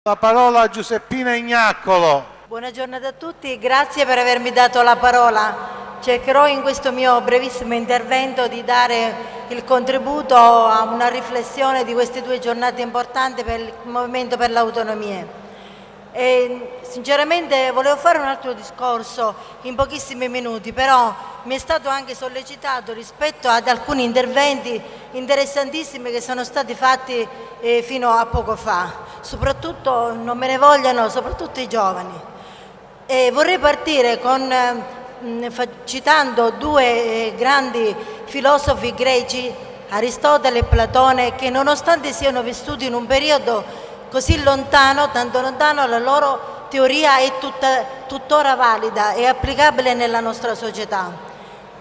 La parola a Giuseppina Ignaccolo. Buona giornata a tutti, grazie per avermi dato la parola. Cercherò in questo mio brevissimo intervento di dare il contributo a una riflessione di queste due giornate importanti per il Movimento per l'Autonomia. Sinceramente volevo fare un altro discorso in pochissimi minuti, però mi è stato anche sollecitato rispetto ad alcuni interventi interessantissimi che sono stati fatti fino a poco fa, soprattutto, non me ne vogliano, soprattutto i giovani. Vorrei partire citando due grandi filosofi greci, Aristotele e Platone, che nonostante siano vissuti in un periodo così lontano, tanto lontano, la loro teoria è tuttora valida e applicabile nella nostra società.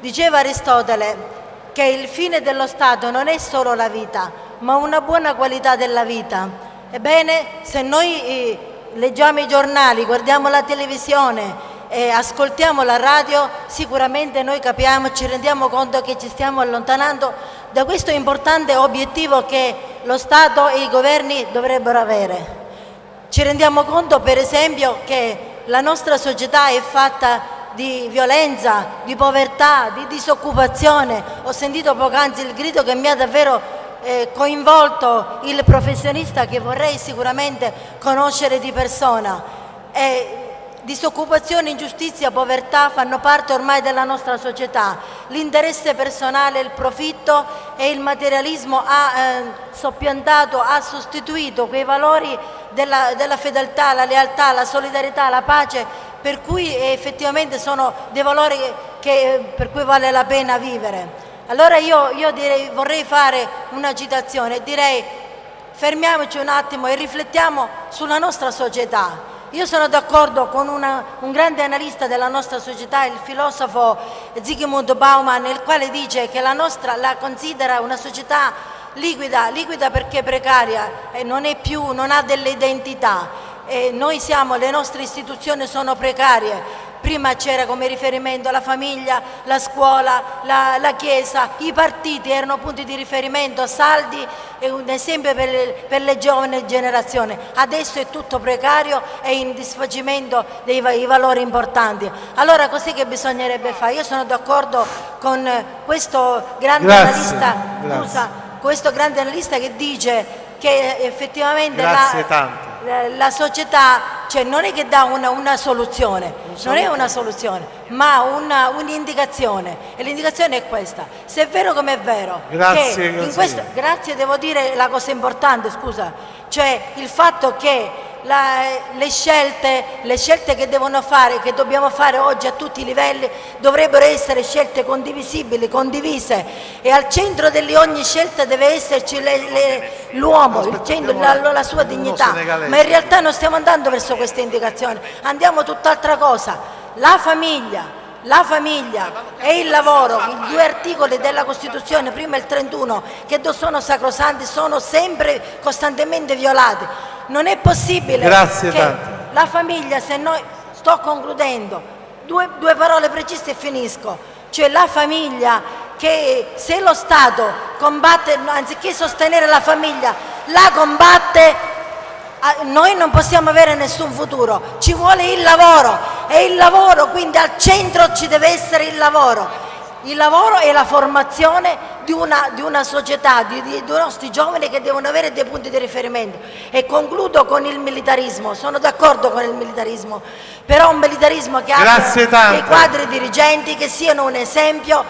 Diceva Aristotele che il fine dello Stato non è solo la vita, ma una buona qualità della vita. Ebbene, se noi leggiamo i giornali, guardiamo la televisione e ascoltiamo la radio, sicuramente noi capiamo, ci rendiamo conto che ci stiamo allontanando da questo importante obiettivo che lo Stato e i governi dovrebbero avere. Ci rendiamo conto, per esempio, che la nostra società è fatta di violenza, di povertà, di disoccupazione. Ho sentito poc'anzi il grido che mi ha davvero coinvolto il professionista che vorrei sicuramente conoscere di persona. Disoccupazione, ingiustizia, povertà fanno parte ormai della nostra società. L'interesse personale, il profitto e il materialismo ha soppiantato, ha sostituito quei valori della fedeltà, la lealtà, la solidarietà, la pace, per cui effettivamente sono dei valori per cui vale la pena vivere. Allora io vorrei fare una citazione, direi: fermiamoci un attimo e riflettiamo sulla nostra società. Io sono d'accordo con un grande analista della nostra società, il filosofo Zygmunt Bauman, il quale dice che la considera una società liquida perché precaria e non ha delle identità. Le nostre istituzioni sono precarie. Prima c'era come riferimento la famiglia, la scuola, la chiesa, i partiti erano punti di riferimento saldi e un esempio per le giovani generazioni. Adesso è tutto precario e in disfacimento dei valori importanti. Allora così che bisognerebbe fare? Io sono d'accordo con questo grande analista che dice che effettivamente la società, cioè, non è che dà una soluzione, non è una soluzione, ma un'indicazione, e l'indicazione è questa: se è vero come è vero, grazie, devo dire la cosa importante, scusa, cioè il fatto che le scelte che dobbiamo fare oggi a tutti i livelli dovrebbero essere scelte condivisibili, condivise, e al centro di ogni scelta deve esserci l'uomo, la sua dignità, ma in realtà non stiamo andando verso queste indicazioni, andiamo tutt'altra cosa. La famiglia e il lavoro, i due articoli della Costituzione, prima il 31, che sono sacrosanti, sono sempre costantemente violati. Non è possibile la famiglia, sto concludendo, due parole precise e finisco, cioè la famiglia, che se lo Stato combatte, anziché sostenere la famiglia, la combatte, noi non possiamo avere nessun futuro. Ci vuole il lavoro, e il lavoro, quindi al centro ci deve essere il lavoro e la formazione di una società, di nostri giovani che devono avere dei punti di riferimento. E concludo con il militarismo. Sono d'accordo con il militarismo, però un militarismo che abbia dei quadri dirigenti che siano un esempio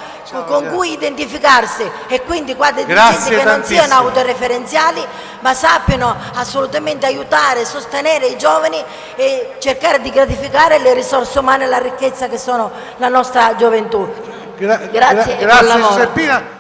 con cui identificarsi, e quindi quadri dirigenti che non siano autoreferenziali, ma sappiano assolutamente aiutare, sostenere i giovani e cercare di gratificare le risorse umane e la ricchezza che sono la nostra gioventù. Grazie e buon lavoro. Giuseppina.